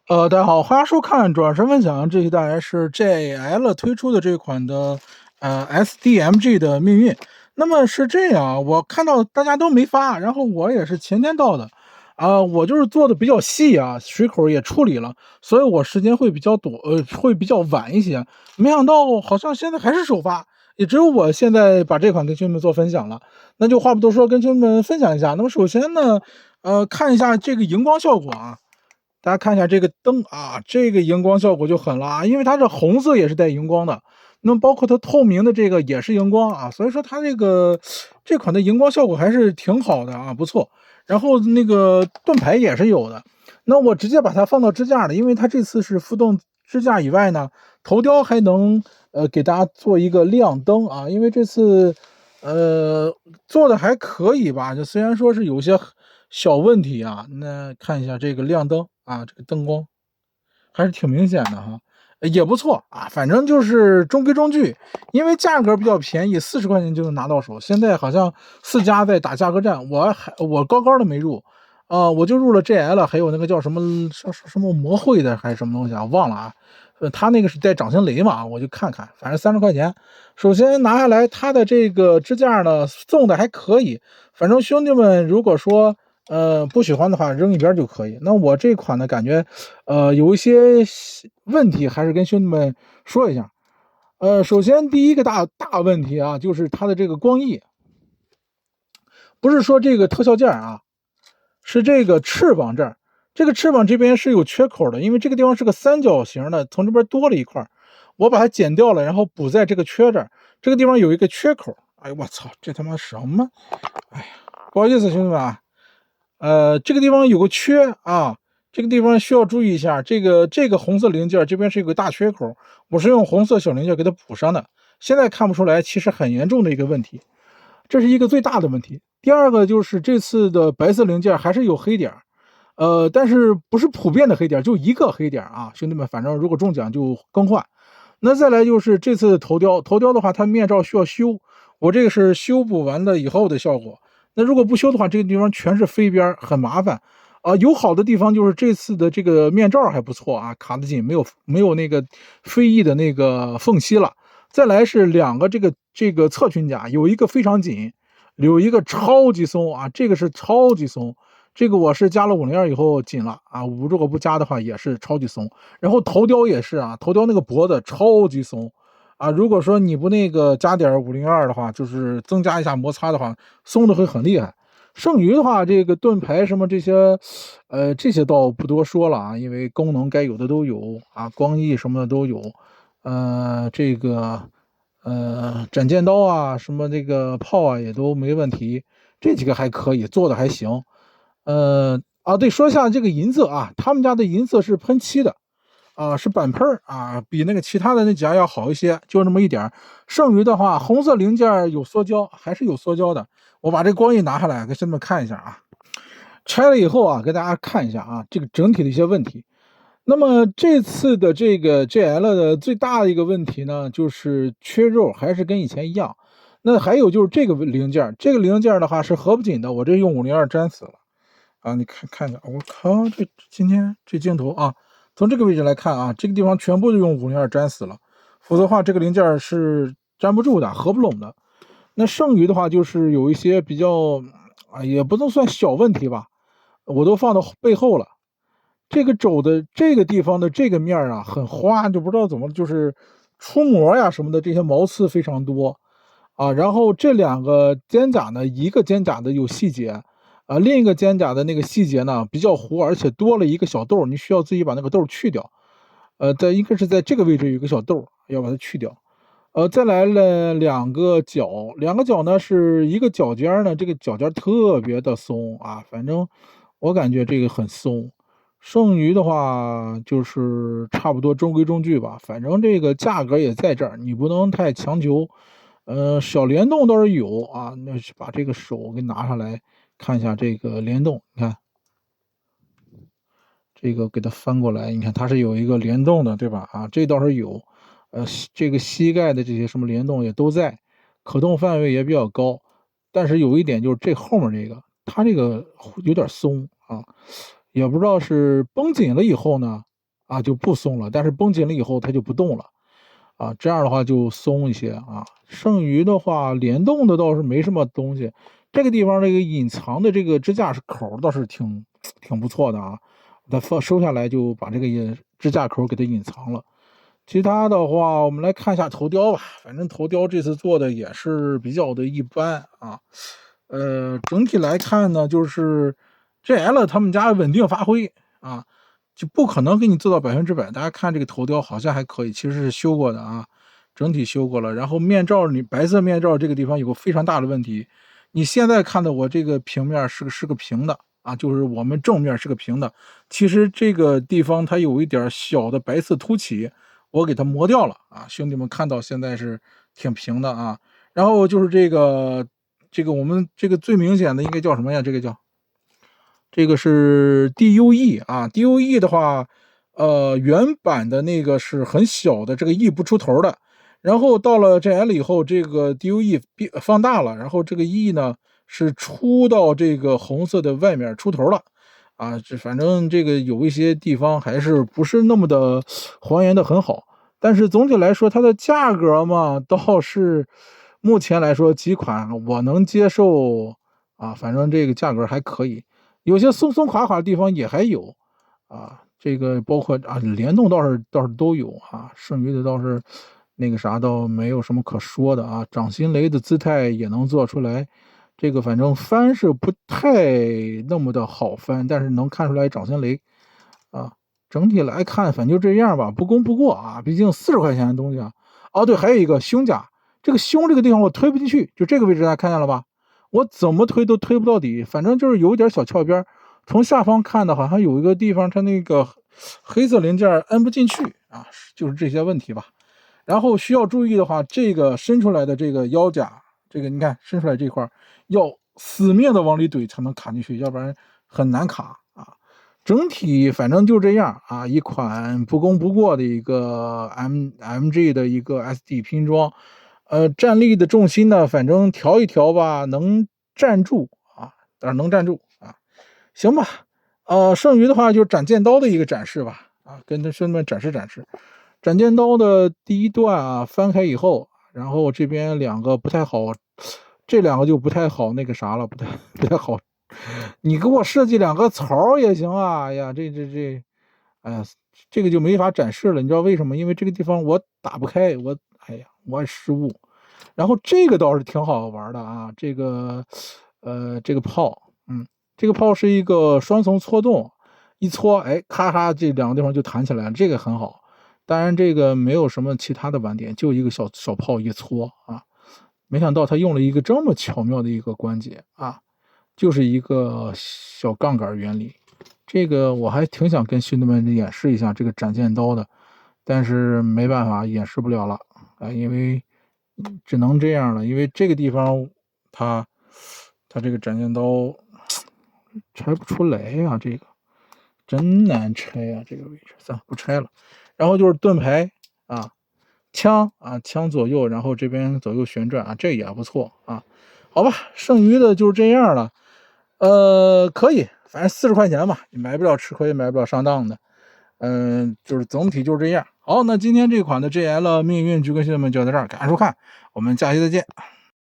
大家好，欢迎收看转身分享。这期当然是 JL 推出的这款的SDMG 的命运。那么是这样，我看到大家都没发，然后我也是前天到的，我就是做的比较细啊，水口也处理了，所以我时间会比较多，会比较晚一些。没想到好像现在还是首发，也只有我现在把这款跟兄弟们做分享了。那就话不多说，跟兄弟们分享一下。那么首先呢，看一下这个荧光效果啊。大家看一下这个灯啊，这个荧光效果就狠了啊，因为它这红色也是带荧光的，那么包括它透明的这个也是荧光啊，所以说它这款的荧光效果还是挺好的啊，不错。然后那个盾牌也是有的，那我直接把它放到支架了，因为它这次是浮动支架以外呢，头雕还能给大家做一个亮灯啊，因为这次做的还可以吧，就虽然说是有些小问题啊，那看一下这个亮灯啊，这个灯光还是挺明显的哈，也不错啊，反正就是中规中矩，因为价格比较便宜，40块钱就能拿到手。现在好像4家在打价格战，我高高的没入，我就入了 JL，还有那个叫什么魔会的还是什么东西啊，忘了啊。他那个是带掌心雷嘛，我就看看，反正30块钱。首先拿下来，它的这个支架呢送的还可以，反正兄弟们如果说不喜欢的话扔一边就可以。那我这款呢感觉有一些问题，还是跟兄弟们说一下。首先第一个大问题啊，就是它的这个光翼，不是说这个特效件啊，是这个翅膀这儿，这个翅膀这边是有缺口的，因为这个地方是个三角形的，从这边多了一块，我把它剪掉了，然后补在这个缺这儿，这个地方有一个缺口。哎呦我操，这他妈什么？哎呀，不好意思兄弟们啊，这个地方有个缺啊，这个地方需要注意一下，这个红色零件这边是有个大缺口，我是用红色小零件给它补上的，现在看不出来，其实很严重的一个问题。这是一个最大的问题。第二个就是这次的白色零件还是有黑点，但是不是普遍的黑点，就一个黑点啊，兄弟们，反正如果中奖就更换。那再来就是这次的头雕，头雕的话，它面罩需要修，我这个是修补完了以后的效果。那如果不修的话，这个地方全是飞边，很麻烦。有好的地方就是这次的这个面罩还不错啊，卡得紧，没有那个飞翼的那个缝隙了。再来是两个这个侧裙甲，有一个非常紧，有一个超级松啊，这个是超级松，这个我是加了502以后紧了啊，如果不加的话也是超级松。然后头雕也是啊，头雕那个脖子超级松啊，如果说你不那个加点502的话，就是增加一下摩擦的话，松的会很厉害。剩余的话，这个盾牌什么这些，这些倒不多说了啊，因为功能该有的都有啊，光翼什么的都有。这个斩剑刀啊，什么这个炮啊也都没问题，这几个还可以，做的还行。对，说一下这个银色啊，他们家的银色是喷漆的啊，是板喷啊，比那个其他的那几家要好一些，就那么一点剩余的话，红色零件有缩胶，还是有缩胶的。我把这光翼拿下来给兄弟们看一下啊，拆了以后啊，给大家看一下啊，这个整体的一些问题。那么这次的这个 JL 的最大的一个问题呢，就是缺肉，还是跟以前一样。那还有就是这个零件，这个零件的话是合不紧的，我这用502粘死了啊！你看一下，我靠，这今天这镜头啊，从这个位置来看啊，这个地方全部都用502粘死了，否则的话这个零件是粘不住的，合不拢的。那剩余的话就是有一些比较也不能算小问题吧，我都放到背后了。这个肘的这个地方的这个面啊，很花，就不知道怎么就是出膜呀什么的，这些毛刺非常多啊。然后这两个肩胛呢，一个肩胛的有细节啊，另一个肩胛的那个细节呢比较糊，而且多了一个小豆，你需要自己把那个豆去掉。应该是在这个位置有一个小豆，要把它去掉。再来了两个脚呢是一个脚尖呢，这个脚尖特别的松啊，反正我感觉这个很松。剩余的话就是差不多中规中矩吧，反正这个价格也在这儿，你不能太强求。小联动倒是有啊，那是把这个手给拿上来看一下这个联动，你看这个给它翻过来，你看它是有一个联动的，对吧？啊，这倒是有。这个膝盖的这些什么联动也都在，可动范围也比较高。但是有一点就是这后面这个，它这个有点松啊，也不知道是绷紧了以后呢，啊，就不松了，但是绷紧了以后它就不动了。啊，这样的话就松一些啊。剩余的话，联动的倒是没什么东西。这个地方这个隐藏的这个支架口倒是挺不错的啊。它收下来就把这个支架口给它隐藏了。其他的话，我们来看一下头雕吧。反正头雕这次做的也是比较的一般啊。整体来看呢，就是 GL 他们家稳定发挥啊。就不可能给你做到100%。大家看这个头雕好像还可以，其实是修过的啊，整体修过了。然后面罩，你白色面罩这个地方有个非常大的问题，你现在看的我这个平面是个平的啊，就是我们正面是个平的，其实这个地方它有一点小的白色凸起，我给它磨掉了啊。兄弟们看到现在是挺平的啊。然后就是这个我们这个最明显的应该叫什么呀？这个是 DUE 啊 ，DUE 的话，原版的那个是很小的，这个 E 不出头的，然后到了 GL 以后，这个 DUE 放大了，然后这个 E 呢是出到这个红色的外面出头了，啊，这反正这个有一些地方还是不是那么的还原的很好，但是总体来说，它的价格嘛，倒是目前来说几款我能接受啊，反正这个价格还可以。有些松松垮垮的地方也还有啊，这个包括啊联动倒是都有啊，剩余的倒是那个啥倒没有什么可说的啊。掌心雷的姿态也能做出来，这个反正翻是不太那么的好翻，但是能看出来掌心雷啊。整体来看，反正就这样吧，不攻不过啊，毕竟40块钱的东西啊。哦，对，还有一个胸甲，这个胸这个地方我推不进去，就这个位置大家看见了吧？我怎么推都推不到底，反正就是有一点小翘边。从下方看的，好像有一个地方它那个黑色零件摁不进去啊，就是这些问题吧。然后需要注意的话，这个伸出来的这个腰甲，这个你看伸出来这块要死命的往里怼才能卡进去，要不然很难卡啊。整体反正就这样啊，一款不攻不过的一个 MG 的一个 SD 拼装。站立的重心呢，反正调一调吧，能站住啊，但是能站住啊，行吧。剩余的话就是斩剑刀的一个展示吧，啊，跟兄弟们展示展示。斩剑刀的第一段啊，翻开以后，然后这边两个不太好，这两个就不太好那个啥了，不太好。你给我设计两个槽也行啊，哎呀，哎呀，这个就没法展示了，你知道为什么？因为这个地方我打不开，哎呀，我失误。然后这个倒是挺好玩的啊，这个炮，这个炮是一个双层搓动，一搓，哎，咔嚓，这两个地方就弹起来了，这个很好。当然，这个没有什么其他的玩点，就一个小炮一搓啊。没想到他用了一个这么巧妙的一个关节啊，就是一个小杠杆原理。这个我还挺想跟兄弟们演示一下这个斩剑刀的，但是没办法，演示不了了啊，因为只能这样了。因为这个地方它这个斩剑刀拆不出来呀，这个真难拆呀，这个位置算了不拆了。然后就是盾牌啊，枪啊，枪左右，然后这边左右旋转啊，这也不错啊。好吧，剩余的就是这样了。可以，反正40块钱吧，你买不了吃亏，买不了上当的。就是总体就是这样。好，那今天这款的 GL 命运就跟兄弟们就到这儿，感谢收看，我们下期再见。